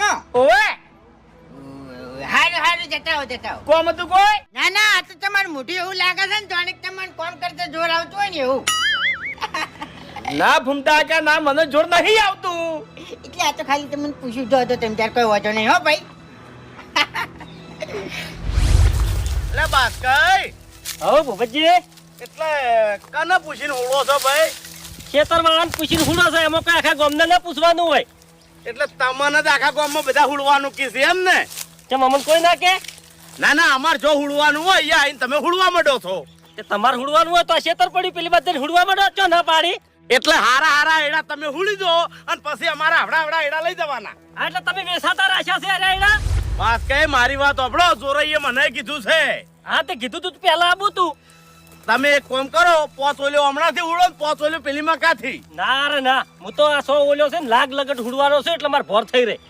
ગામમાં ઓવે હારું જતા હો કોમ હતું કોઈ ના આ તો તમારું મોઢું એવું લાગે છે ને જાણે કે તમને કોમ કરતા જોર આવતું હોય ને એવું ના ભૂમતા કે ના મને જોર નહીં આવતું એટલે આ તો ખાલી તમને પૂછ્યું તો તેમ ત્યારે કોઈ વાંધો નહીં હો ભાઈ એટલે બાસ્કઈ હવે ભૂપતજી એટલે કને પૂછીને હોળો છો ભાઈ ખેતર વાળાને પૂછીને હુડો છે એમાં કઈ આખા ગામને ના પૂછવાનું હોય એટલે તમને જ આખા ગામમાં બધા હુડવાનું કીધું એમ ને કેમ અમને કોઈ ના કે ના અમાર જો હુડવાનું હોય અહીંયા આવીને તમે હુડવા માંડો છો તે તમારે હુડવાનું હોય તો આ ખેતર પડ્યું પેલી બાદ હુડવા માંડો ચો ના પાડી એટલે હારા એડા તમે હુડી દો અને પછી અમારા આવડા એડા લઈ જવાના હા એટલે તમે વેસાતા રાખ્યા છે અરે એડા બસ કઈ મારી વાત સાંભળો જોરઈએ મને કીધું છે હા તે કીધું તું પહેલા આવું તું તમે એક કામ કરો પોચ ઓલ્યો હમણાંથી ઉડો ને પોચ ઓલ્યો પેલી મકાથી ના રે ના હું તો આ સો ઓલ્યો છે ને લાગ લગટ હુડવાનો છે એટલે મારે ભોર થઈ રહી